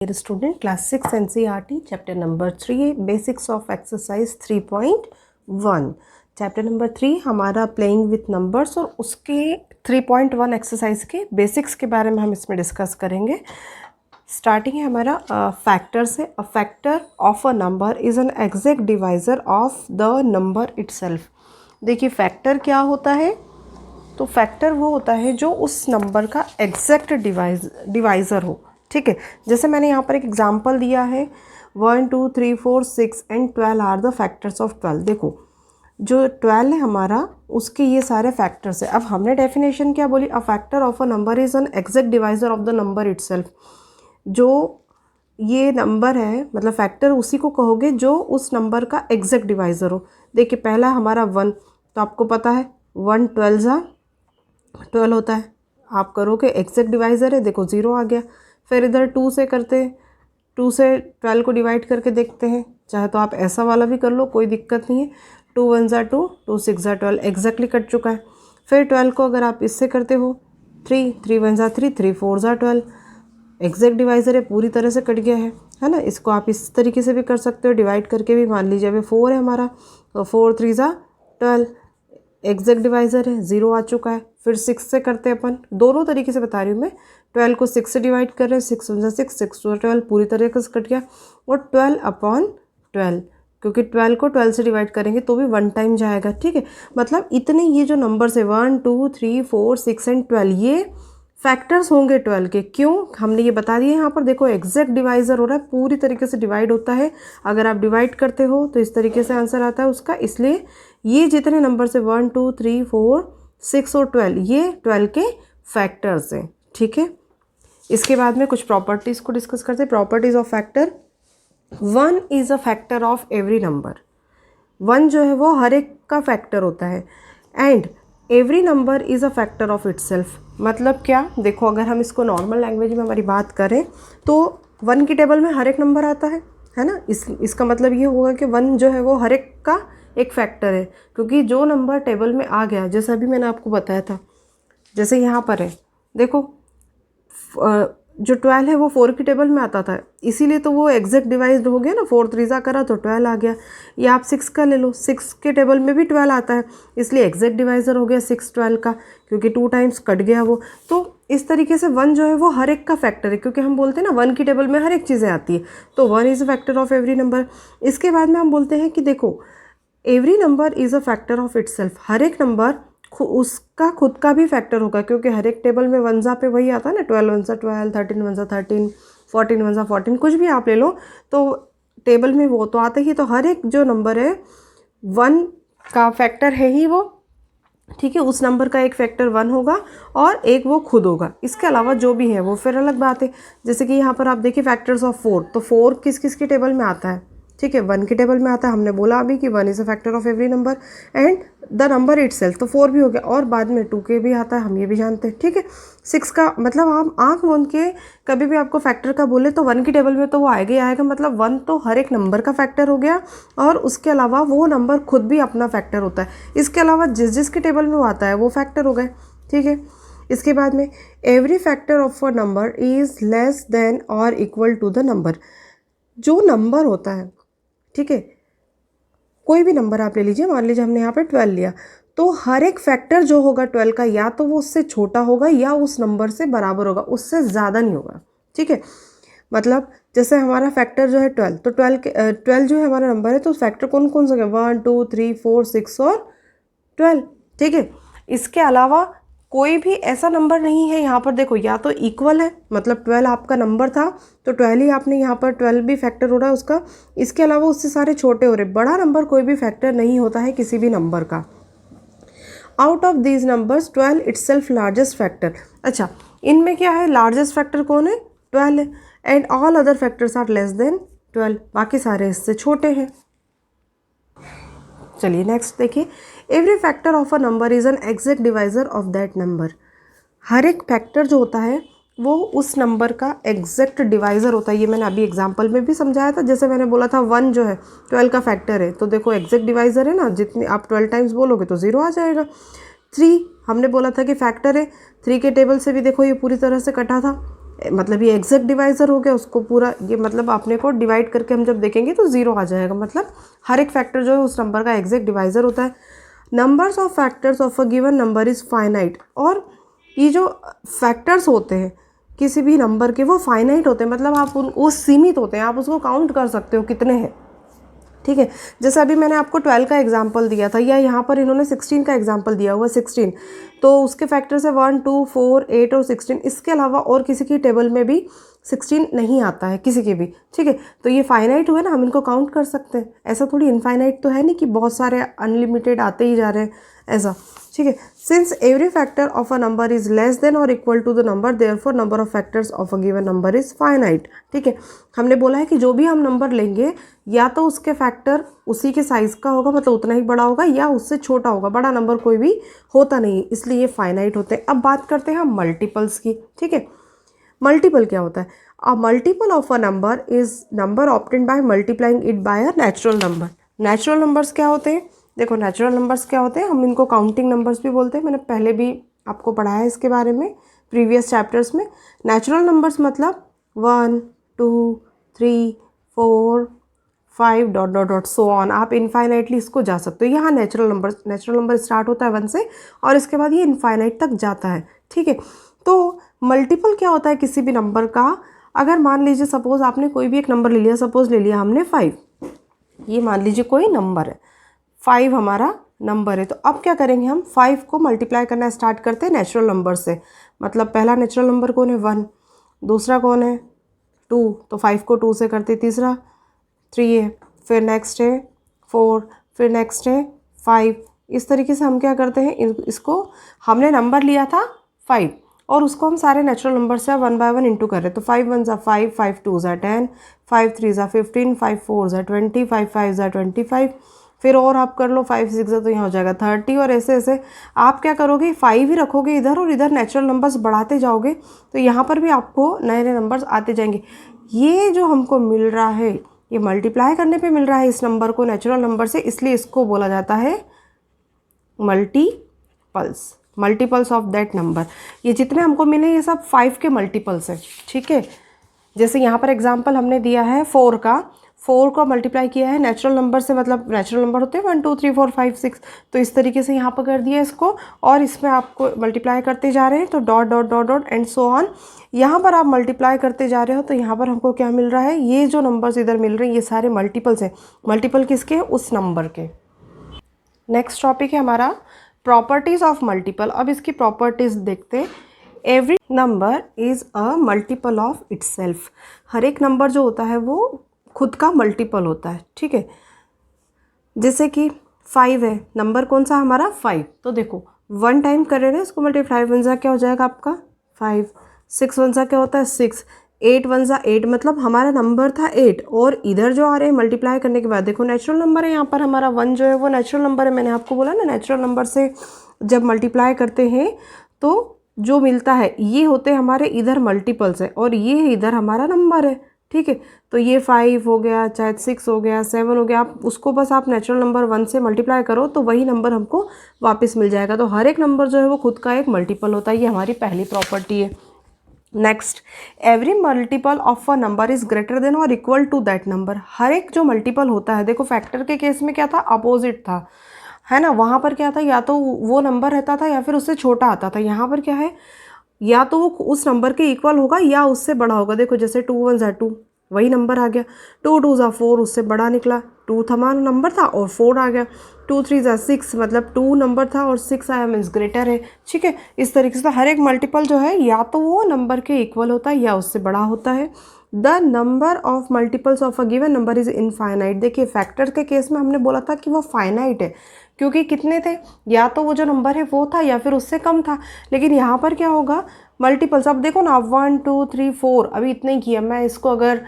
Dear student, class 6 NCERT chapter number 3 basics of exercise 3.1 chapter number 3 हमारा playing with numbers और उसके 3.1 exercise के basics के बारे में हम इसमें डिस्कस करेंगे। स्टार्टिंग है हमारा फैक्टर से। अ factor of a number is an exact divisor of the number itself. देखिए फैक्टर क्या होता है, तो फैक्टर वो होता है जो उस नंबर का एग्जैक्ट डिवाइज़र हो। ठीक है, जैसे मैंने यहाँ पर एक एग्जांपल दिया है 1 2 3 4 6 and 12 are the factors of 12। देखो जो 12 है हमारा, उसके ये सारे फैक्टर्स है। अब हमने डेफिनेशन क्या बोली, अ factor of a number is an exact divisor of the number itself. जो ये नंबर है मतलब फैक्टर उसी को कहोगे जो उस नंबर का एग्जैक्ट डिवाइज़र हो। देखिए पहला हमारा 1, तो आपको पता है 1 12 होता है। आप करोगे एग्जैक्ट डिवाइज़र है, देखो 0 आ गया। फिर इधर 2 से करते हैं, 2 से 12 को डिवाइड करके देखते हैं। चाहे तो आप ऐसा वाला भी कर लो, कोई दिक्कत नहीं है। 2 1 ज़ा 2, 2 6 ज़ा 12 एग्जैक्टली कट चुका है। फिर 12 को अगर आप इससे करते हो 3 3 1 ज़ा 3, 3 4 ज़ा 12 एग्जैक्ट डिवाइज़र है, पूरी तरह से कट गया है ना। इसको आप इस तरीके से भी कर सकते हो, डिवाइड करके भी। मान लीजिए अभी 4 है हमारा, तो 4 3 ज़ा 12 एग्जैक्ट डिवाइज़र है, 0 आ चुका है। फिर 6 से करते हैं अपन, दोनों तरीके से बता रही हूँ मैं। 12 को 6 से डिवाइड कर रहे हैं, 6 1 ज़ा 6, 6 2 12 पूरी तरीके से कट गया। और 12/12, क्योंकि 12 को 12 से डिवाइड करेंगे तो भी 1 टाइम जाएगा। ठीक है, मतलब इतने ये जो नंबर्स है 1 2 3 4 6 एंड 12 ये फैक्टर्स होंगे 12 के। क्यों, हमने ये बता दिया यहाँ पर। देखो एग्जैक्ट डिवाइज़र हो रहा है, पूरी तरीके से डिवाइड होता है। अगर आप डिवाइड करते हो तो इस तरीके से आंसर आता है उसका। इसलिए ये जितने नंबर्स है 1 2 3 4 6 और 12 ये 12 के फैक्टर्स हैं। ठीक है, इसके बाद में कुछ प्रॉपर्टीज़ को डिस्कस करते हैं। Properties of factor. 1 is a factor of every number. 1 जो है वो हर एक का फैक्टर होता है। And every number is a factor of itself. मतलब क्या, देखो अगर हम इसको नॉर्मल लैंग्वेज में हमारी बात करें तो 1 की टेबल में हर एक नंबर आता है ना। इसका मतलब ये होगा कि 1 जो है वो हर एक का एक फैक्टर है। क्योंकि जो नंबर टेबल में आ गया, जैसा अभी मैंने आपको बताया था, जैसे यहाँ पर है देखो जो 12 है वो 4 की टेबल में आता था, इसीलिए तो वो एग्जैक्ट डिवाइज्ड हो गया ना। 4 3 ज़ा करा तो 12 आ गया। या आप 6 का ले लो, 6 के टेबल में भी 12 आता है, इसलिए एग्जैक्ट डिवाइज़र हो गया 6 12 का, क्योंकि 2 टाइम्स कट गया वो। तो इस तरीके से 1 जो है वो हर एक का फैक्टर है, क्योंकि हम बोलते हैं ना 1 की टेबल में हर एक चीज़ें आती है, तो 1 is a factor of every number. इसके बाद में हम बोलते हैं कि देखो every number is a factor of itself. हर एक नंबर उसका खुद का भी फैक्टर होगा, क्योंकि हर एक टेबल में 1 ज़ा पे वही आता है ना। 12 1 ज़ा 12, 13 1 ज़ा 13, 14 1 ज़ा 14, कुछ भी आप ले लो तो टेबल में वो तो आता ही। तो हर एक जो नंबर है 1 का फैक्टर है ही वो। ठीक है, उस नंबर का एक फैक्टर 1 होगा और एक वो खुद होगा। इसके अलावा जो भी है वो फिर अलग बात है। जैसे कि यहाँ पर आप देखिए फैक्टर्स ऑफ 4, तो 4 किस किस की टेबल में आता है। ठीक है, 1 की टेबल में आता है। हमने बोला अभी कि 1 is a factor of every number and the number itself, तो 4 भी हो गया। और बाद में 2 के भी आता है, हम ये भी जानते हैं। ठीक है, 6 का मतलब आप आँख मूंद के कभी भी आपको फैक्टर का बोले तो 1 की टेबल में तो वो आएगा ही आएगा। मतलब 1 तो हर एक नंबर का फैक्टर हो गया, और उसके अलावा वो नंबर खुद भी अपना फैक्टर होता है। इसके अलावा जिस जिस के टेबल में वो आता है वो फैक्टर हो गए। ठीक है, इसके बाद में every factor of a number is less than और इक्वल टू द नंबर। जो नंबर होता है, ठीक है, कोई भी नंबर आप ले लीजिए, मान लीजिए हमने यहाँ पर 12 लिया, तो हर एक फैक्टर जो होगा 12 का या तो वो उससे छोटा होगा या उस नंबर से बराबर होगा, उससे ज़्यादा नहीं होगा। ठीक है, मतलब जैसे हमारा फैक्टर जो है 12, तो 12 जो है हमारा नंबर है, तो फैक्टर कौन कौन सा है 1 2 3 4 6 और 12। ठीक है, इसके अलावा कोई भी ऐसा नंबर नहीं है यहाँ पर। देखो या तो इक्वल है, मतलब 12 आपका नंबर था तो 12 ही आपने यहाँ पर 12 भी फैक्टर हो रहा है उसका। इसके अलावा उससे सारे छोटे हो रहे। बड़ा नंबर कोई भी फैक्टर नहीं होता है किसी भी नंबर का। Out of these numbers 12 itself largest factor. अच्छा, इनमें क्या है, लार्जेस्ट फैक्टर कौन है, 12 है। And all other factors are less than 12, बाकी सारे इससे छोटे हैं। चलिए नेक्स्ट देखिए, every factor of a number is an exact divisor of that number. हर एक फैक्टर जो होता है वो उस नंबर का एग्जैक्ट डिवाइज़र होता है। ये मैंने अभी एग्जांपल में भी समझाया था। जैसे मैंने बोला था 1 जो है 12 का फैक्टर है, तो देखो एग्जैक्ट डिवाइज़र है ना, जितनी आप 12 टाइम्स बोलोगे तो 0 आ जाएगा। 3 हमने बोला था कि फैक्टर है, 3 के टेबल से भी देखो ये पूरी तरह से कटा था। मतलब ये एग्जैक्ट डिवाइज़र हो गया, उसको पूरा ये मतलब अपने को डिवाइड करके हम जब देखेंगे तो 0 आ जाएगा, मतलब हर एक फैक्टर जो है उस नंबर का एग्जैक्ट डिवाइज़र होता है। Numbers of factors of a given number is finite, और ये जो फैक्टर्स होते हैं किसी भी नंबर के वो फाइनाइट होते हैं, मतलब आप वो सीमित होते हैं, आप उसको काउंट कर सकते हो कितने हैं, ठीक है। जैसे अभी मैंने आपको 12 का एग्जाम्पल दिया था, या यहाँ पर इन्होंने 16 का एग्जाम्पल दिया हुआ 16, तो उसके फैक्टर्स है 1, 2, 4, 8 और 16। इसके अलावा और किसी की टेबल में भी 16 नहीं आता है किसी के भी, ठीक है। तो ये फाइनाइट हुए ना, हम इनको काउंट कर सकते हैं। ऐसा थोड़ी इनफाइनाइट तो है नहीं कि बहुत सारे अनलिमिटेड आते ही जा रहे हैं, ऐसा, ठीक है। Since every factor of a number is less than और equal to the number, therefore number of factors of a given number is finite, ठीक है। हमने बोला है कि जो भी हम नंबर लेंगे या तो उसके फैक्टर उसी के साइज़ का होगा, मतलब उतना ही बड़ा होगा, या उससे छोटा होगा, बड़ा नंबर कोई भी होता नहीं, इसलिए ये फाइनाइट होते हैं। अब बात करते हैं हम मल्टीपल्स की, ठीक है। मल्टीपल क्या होता है? अ multiple of a number is number obtained by multiplying it by a natural number. Natural numbers क्या होते हैं? देखो नेचुरल नंबर्स क्या होते हैं, हम इनको काउंटिंग नंबर्स भी बोलते हैं, मैंने पहले भी आपको पढ़ाया है इसके बारे में प्रीवियस चैप्टर्स में। नेचुरल नंबर्स मतलब 1, 2, 3, 4, 5 dot dot dot so on, आप इनफाइनाइटली इसको जा सकते हो। यहाँ नेचुरल नंबर स्टार्ट होता है 1 से और इसके बाद ये इनफाइनाइट तक जाता है, ठीक है। तो मल्टीपल क्या होता है किसी भी नंबर का? अगर मान लीजिए सपोज आपने कोई भी एक नंबर ले लिया, सपोज ले लिया हमने 5, ये मान लीजिए कोई नंबर है, 5 हमारा नंबर है, तो अब क्या करेंगे हम 5 को मल्टीप्लाई करना स्टार्ट करते हैं नेचुरल नंबर से। मतलब पहला नेचुरल नंबर कौन है? 1, दूसरा कौन है? 2, तो 5 को 2 से करते, तीसरा 3 है, फिर नेक्स्ट है 4, फिर नेक्स्ट है 5। इस तरीके से हम क्या करते हैं, इसको हमने नंबर लिया था 5 और उसको हम सारे नेचुरल नंबर से 1 बाय 1 इंटू कर रहे हैं। तो 5 1 ज़ा 5, 5 2 ज़ा 10, 5 3 ज़ा 15, 5 4 ज़ा 20, 5 5 ज़ा 25, फिर और आप कर लो 5 6 ज़ा तो यहाँ हो जाएगा 30, और ऐसे ऐसे आप क्या करोगे 5 ही रखोगे इधर और इधर नेचुरल नंबर्स बढ़ाते जाओगे, तो यहाँ पर भी आपको नए नए नंबर्स आते जाएंगे। ये जो हमको मिल रहा है ये मल्टीप्लाई करने पे मिल रहा है इस नंबर को नेचुरल नंबर से, इसलिए इसको बोला जाता है multiples, multiples of that number. ये जितने हमको मिले ये सब 5 के मल्टीपल्स हैं, ठीक है। जैसे यहाँ पर एग्जांपल हमने दिया है 4 का, 4 को मल्टीप्लाई किया है नेचुरल नंबर से, मतलब नेचुरल नंबर होते हैं 1 2 3 4 5 6, तो इस तरीके से यहाँ पर कर दिया इसको और इसमें आपको मल्टीप्लाई करते जा रहे हैं, तो dot dot dot dot and so on. यहाँ पर आप मल्टीप्लाई करते जा रहे हो तो यहाँ पर हमको क्या मिल रहा है, ये जो नंबर्स इधर मिल रहे हैं ये सारे मल्टीपल्स हैं। मल्टीपल किसके? उस नंबर के। नेक्स्ट टॉपिक है हमारा प्रॉपर्टीज़ ऑफ मल्टीपल। अब इसकी प्रॉपर्टीज़ देखते हैं। Every number is a multiple of itself. हर एक नंबर जो होता है वो खुद का मल्टीपल होता है, ठीक है। जैसे कि 5 है, नंबर कौन सा हमारा 5, तो देखो 1 टाइम कर रहे हैं इसको मल्टीप्लाई, 1 ज़ा क्या हो जाएगा आपका 5, 6 1 ज़ा क्या होता है 6, 8 1 ज़ा 8, मतलब हमारा नंबर था 8 और इधर जो आ रहे हैं मल्टीप्लाई करने के बाद देखो नेचुरल नंबर है, यहाँ पर हमारा 1 जो है वो नेचुरल नंबर है। मैंने आपको बोला ना नेचुरल नंबर से जब मल्टीप्लाई करते हैं तो जो मिलता है ये होते हैं हमारे इधर मल्टीपल्स है और ये इधर हमारा नंबर है, ठीक है। तो ये 5 हो गया, चाहे 6 हो गया, 7 हो गया, आप उसको बस आप नेचुरल नंबर 1 से मल्टीप्लाई करो तो वही नंबर हमको वापस मिल जाएगा। तो हर एक नंबर जो है वो खुद का एक मल्टीपल होता है, ये हमारी पहली प्रॉपर्टी है। Next, every multiple of a number is greater than और इक्वल टू दैट नंबर। हर एक जो मल्टीपल होता है, देखो फैक्टर के केस में क्या था, अपोजिट था, है ना। वहाँ पर क्या था, या तो वो नंबर रहता था या फिर उससे छोटा आता था। यहाँ पर क्या है, या तो वो उस नंबर के इक्वल होगा या उससे बड़ा होगा। देखो जैसे 2 1 ज़ा 2, वही नंबर आ गया, 2 2 ज़ा 4, उससे बड़ा निकला, 2 हमारा नंबर था और 4 आ गया, 2 3 ज़ा 6, मतलब 2 नंबर था और 6 आया मीन्स ग्रेटर है, ठीक है। इस तरीके से हर एक मल्टीपल जो है या तो वो नंबर के इक्वल होता है या उससे बड़ा होता है। The number of multiples of a given number is infinite. देखिए फैक्टर के केस में हमने बोला था कि वो फाइनाइट है, क्योंकि कितने थे, या तो वो जो नंबर है वो था या फिर उससे कम था। लेकिन यहाँ पर क्या होगा, मल्टीपल्स, अब देखो ना 1 2 3 4, अभी इतना ही किया, मैं इसको अगर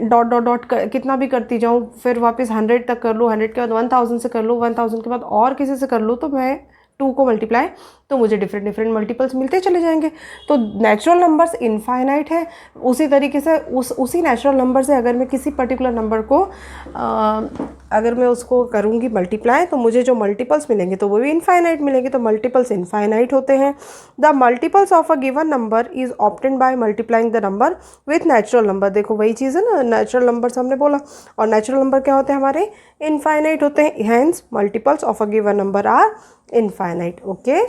डॉट डॉट डॉट कितना भी करती जाऊँ, फिर वापस 100 तक कर लूँ, 100 के बाद 1000 से कर लूँ, 1000 के बाद और किसी से कर लूँ, तो मैं 2 को मल्टीप्लाई तो मुझे डिफरेंट डिफरेंट मल्टीपल्स मिलते चले जाएंगे। तो नेचुरल नंबर्स इनफाइनाइट है, उसी तरीके से उसी नेचुरल नंबर से अगर मैं किसी पर्टिकुलर नंबर को अगर मैं उसको करूँगी मल्टीप्लाई, तो मुझे जो मल्टीपल्स मिलेंगे तो वो भी इनफाइनाइट मिलेंगे। तो मल्टीपल्स इनफाइनाइट होते हैं। The multiples of a given number is obtained by multiplying the number with natural number. देखो वही चीज़ है ना, नेचुरल नंबर्स हमने बोला, और नेचुरल नंबर क्या होते हैं हमारे, इनफाइनाइट होते हैं। Hence multiples of a given number are infinite. Okay,